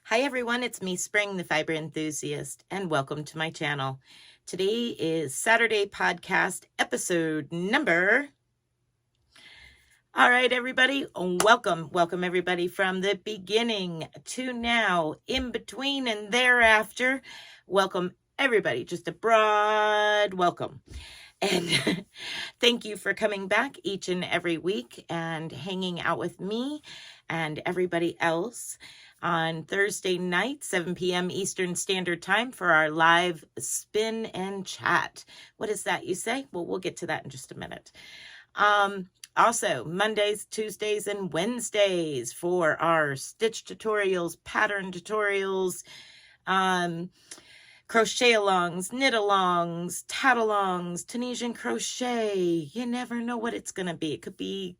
Hi everyone, it's me, Spring, the fiber enthusiast, and welcome to my channel. Today is Saturday podcast episode number. All right, everybody, welcome everybody from the beginning to now, in between and thereafter. Welcome everybody, just a broad welcome. And thank you for coming back each and every week and hanging out with me and everybody else on Thursday night, 7 p.m. Eastern Standard Time for our live spin and chat. What is that, you say? Well, we'll get to that in just a minute. Also, Mondays, Tuesdays, and Wednesdays for our stitch tutorials, pattern tutorials, crochet alongs, knit alongs, tat alongs, Tunisian crochet. You never know what it's going to be. It could be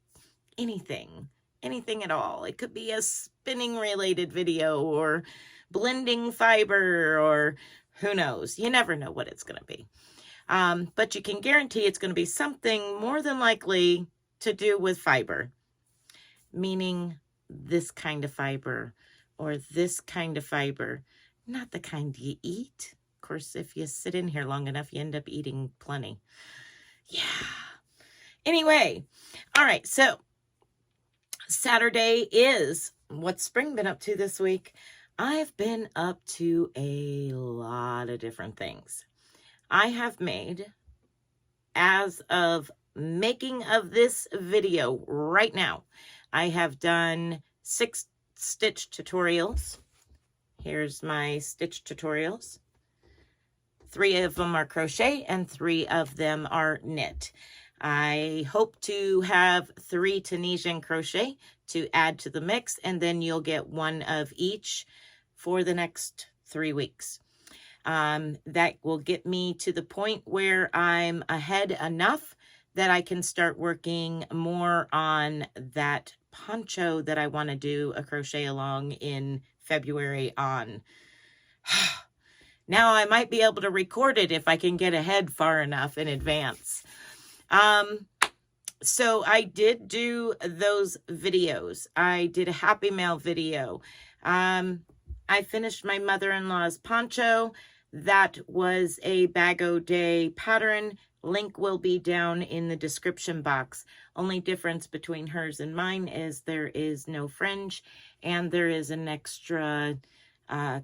anything at all. It could be a spinning related video or blending fiber or who knows. You never know what it's going to be. But you can guarantee it's going to be something more than likely to do with fiber, meaning this kind of fiber or this kind of fiber. Not the kind you eat. Of course, if you sit in here long enough, you end up eating plenty. Yeah. Anyway, all right. So Saturday is what's Spring been up to this week. I've been up to a lot of different things. I have made, as of making of this video right now, I have done 6 stitch tutorials. Here's my stitch tutorials. 3 of them are crochet and 3 of them are knit. I hope to have 3 Tunisian crochet to add to the mix, and then you'll get 1 of each for the next 3 weeks. That will get me to the point where I'm ahead enough that I can start working more on that poncho that I want to do a crochet along in February on. Now I might be able to record it if I can get ahead far enough in advance. So I did do those videos. I did a Happy Mail video. I finished my mother-in-law's poncho. That was a Bag-O-Day pattern. Link will be down in the description box. Only difference between hers and mine is there is no fringe and there is an extra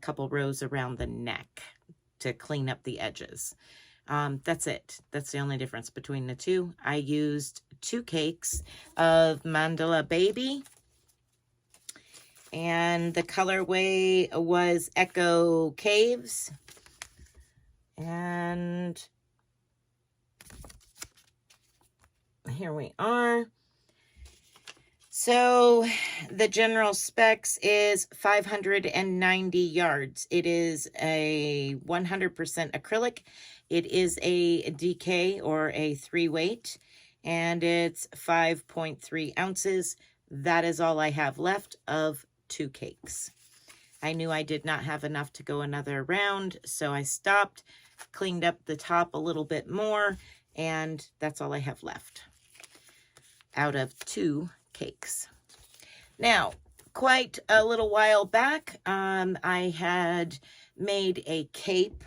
couple rows around the neck to clean up the edges. That's it. That's the only difference between the two. I used 2 cakes of Mandala Baby, and the colorway was Echo Caves. And here we are. So the general specs is 590 yards. It is a 100% acrylic. It is a DK or a 3-weight, and it's 5.3 ounces. That is all I have left of 2 cakes. I knew I did not have enough to go another round, so I stopped, cleaned up the top a little bit more, and that's all I have left out of 2 cakes. Now, quite a little while back, I had made a cape,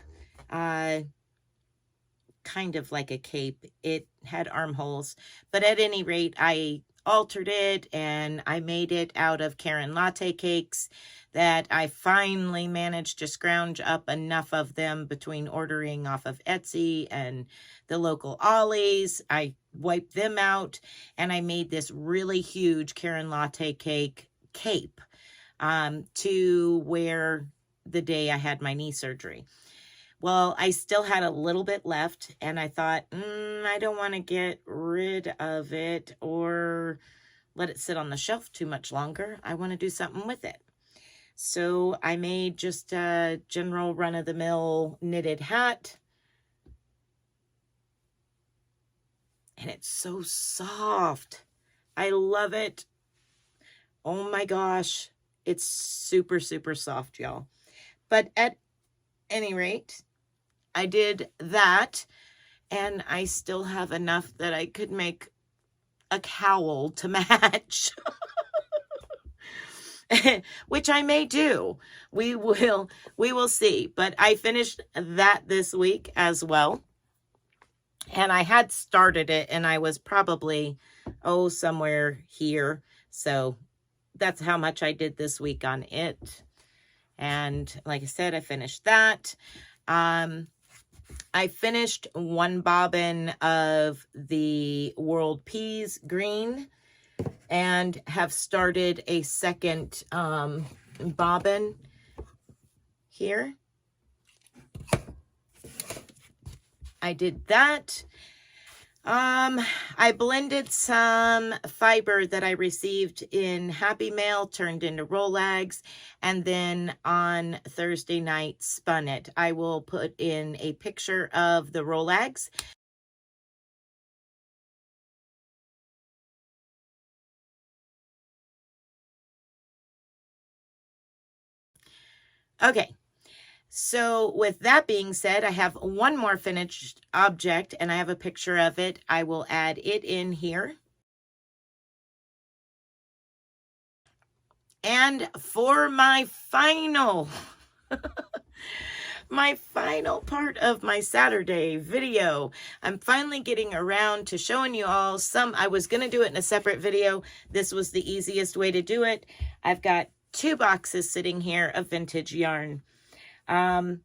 kind of like a cape. It had armholes, but at any rate, I altered it and I made it out of Karen latte cakes that I finally managed to scrounge up enough of them between ordering off of Etsy and the local Ollie's. I wiped them out and I made this really huge Karen latte cake cape to wear the day I had my knee surgery. Well, I still had a little bit left, and I thought, I don't want to get rid of it or let it sit on the shelf too much longer. I want to do something with it. So I made just a general run-of-the-mill knitted hat. And it's so soft. I love it. Oh my gosh. It's super, super soft, y'all. But at any rate, I did that, and I still have enough that I could make a cowl to match. which I may do. We will see. But I finished that this week as well. And I had started it and I was probably, somewhere here. So that's how much I did this week on it. And like I said, I finished that. I finished one bobbin of the World Peas green and have started a second bobbin here. I did that. I blended some fiber that I received in Happy Mail, turned into Rolags, and then on Thursday night spun it. I will put in a picture of the Rolags. Okay. So with that being said, I have one more finished object and I have a picture of it. I will add it in here. And for my final, my final part of my Saturday video, I'm finally getting around to showing you all some. I was going to do it in a separate video. This was the easiest way to do it. I've got 2 boxes sitting here of vintage yarn. I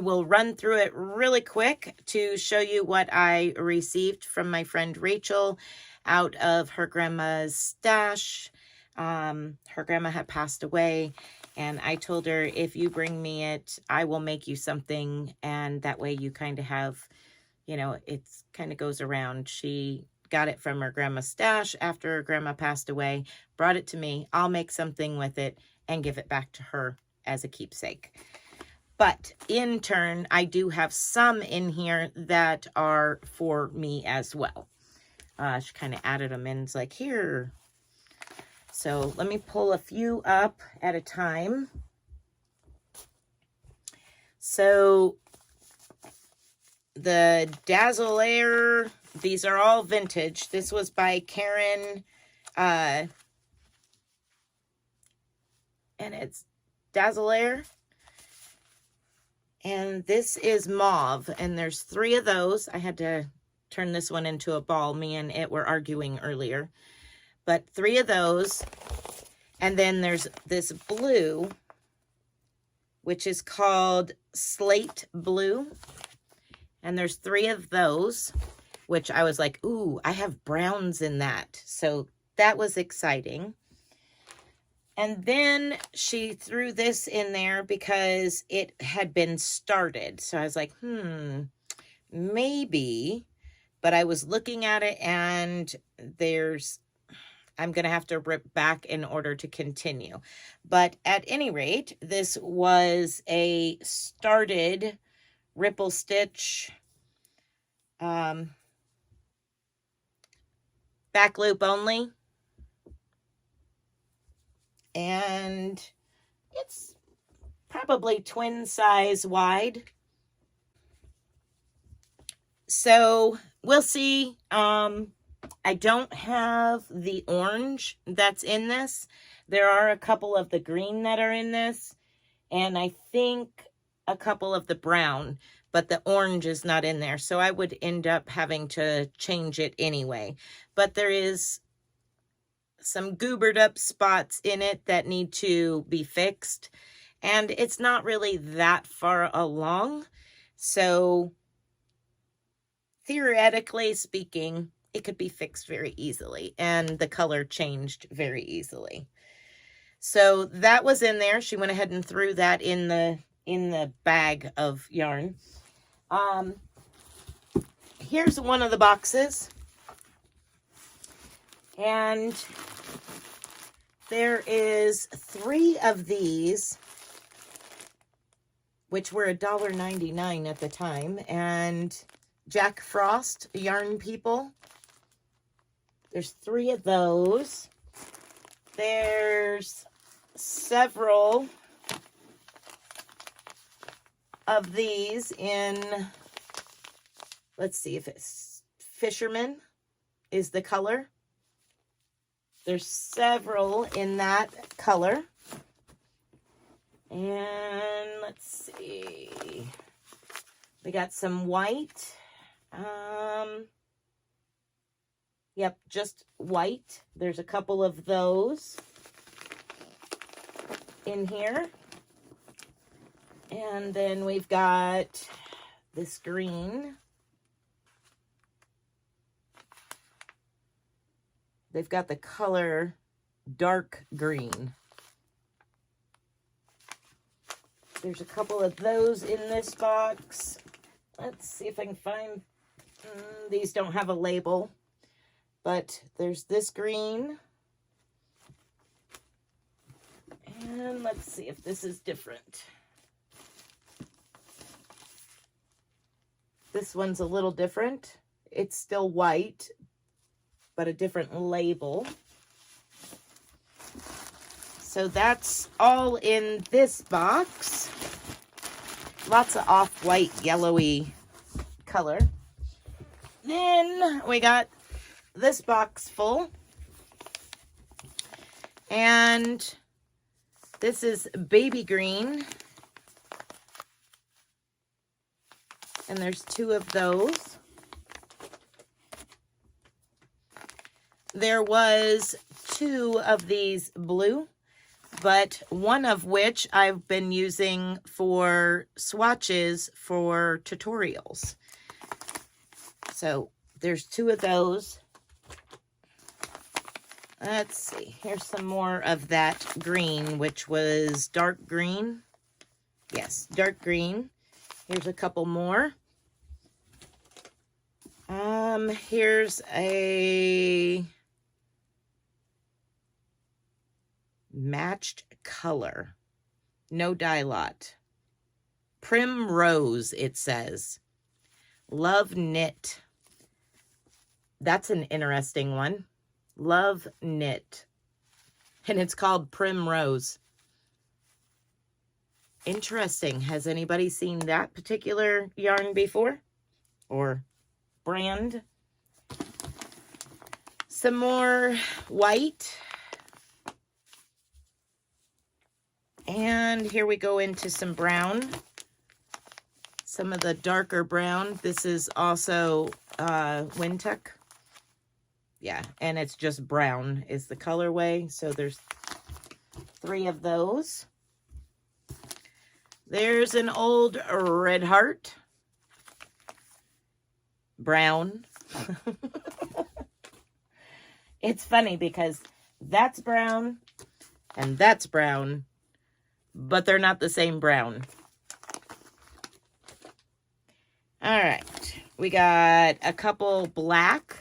will run through it really quick to show you what I received from my friend Rachel out of her grandma's stash. Her grandma had passed away, and I told her, if you bring me it, I will make you something, and that way you kind of have, it kind of goes around. She got it from her grandma's stash after her grandma passed away, brought it to me. I'll make something with it and give it back to her as a keepsake. But in turn, I do have some in here that are for me as well. She kind of added them in. It's like, here. So let me pull a few up at a time. So the Dazzle-Air, these are all vintage. This was by Karen, and it's Dazzle-Air. And this is mauve, and there's 3 of those. I had to turn this one into a ball. Me and it were arguing earlier. But 3 of those. And then there's this blue, which is called Slate Blue. And there's 3 of those, which I was like, ooh, I have browns in that. So that was exciting. And then she threw this in there because it had been started. So I was like, maybe. But I was looking at it and I'm going to have to rip back in order to continue. But at any rate, this was a started ripple stitch back loop only. And it's probably twin size wide. So we'll see. I don't have the orange that's in this. There are a couple of the green that are in this, and I think a couple of the brown, but the orange is not in there. So I would end up having to change it anyway. But there is some goobered up spots in it that need to be fixed, and it's not really that far along. So theoretically speaking, it could be fixed very easily, and the color changed very easily. So that was in there. She went ahead and threw that in the bag of yarn. Here's one of the boxes. And there is 3 of these, which were $1.99 at the time. And Jack Frost Yarn People. There's 3 of those. There's several of these in, let's see if it's Fisherman is the color. There's several in that color. And let's see. We got some white. Yep, just white. There's a couple of those in here. And then we've got this green. They've got the color dark green. There's a couple of those in this box. Let's see if I can find, these don't have a label, but there's this green. And let's see if this is different. This one's a little different. It's still white, but a different label. So that's all in this box. Lots of off-white, yellowy color. Then we got this box full. And this is baby green. And there's 2 of those. There was 2 of these blue, but one of which I've been using for swatches for tutorials. So there's 2 of those. Let's see. Here's some more of that green, which was dark green. Yes, dark green. Here's a couple more. Here's a matched color. No dye lot. Primrose, it says. Love knit. That's an interesting one. Love knit. And it's called Primrose. Interesting. Has anybody seen that particular yarn before? Or brand? Some more white. And here we go into some brown. Some of the darker brown. This is also Windtuck. Yeah, and it's just brown is the colorway. So there's 3 of those. There's an old Red Heart. Brown. It's funny because that's brown and that's brown, but they're not the same brown. All right. We got a couple black.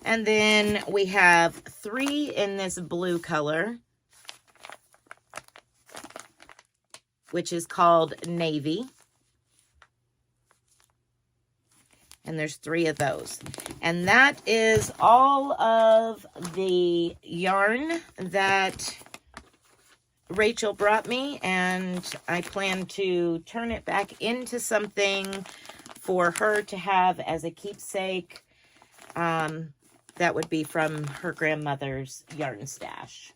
And then we have 3 in this blue color, which is called Navy. And there's 3 of those. And that is all of the yarn that Rachel brought me. And I plan to turn it back into something for her to have as a keepsake. That would be from her grandmother's yarn stash.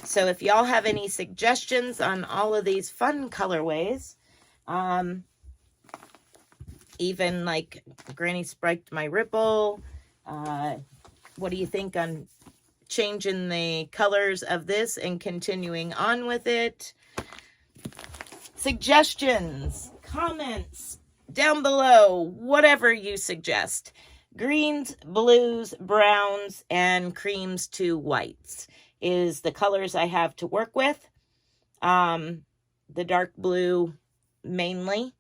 So if y'all have any suggestions on all of these fun colorways, even like Granny Spiked My Ripple, what do you think on changing the colors of this and continuing on with it? Suggestions, comments down below, whatever you suggest. Greens, blues, browns, and creams to whites is the colors I have to work with. The dark blue mainly.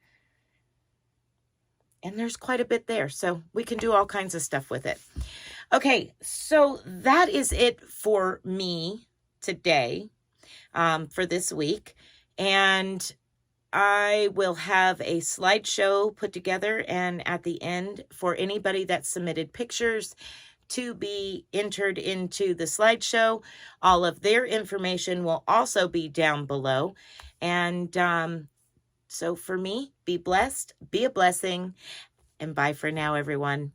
And there's quite a bit there, so we can do all kinds of stuff with it. Okay, so that is it for me today, for this week. And I will have a slideshow put together, and at the end, for anybody that submitted pictures to be entered into the slideshow, all of their information will also be down below. And so for me, be blessed, be a blessing, and bye for now, everyone.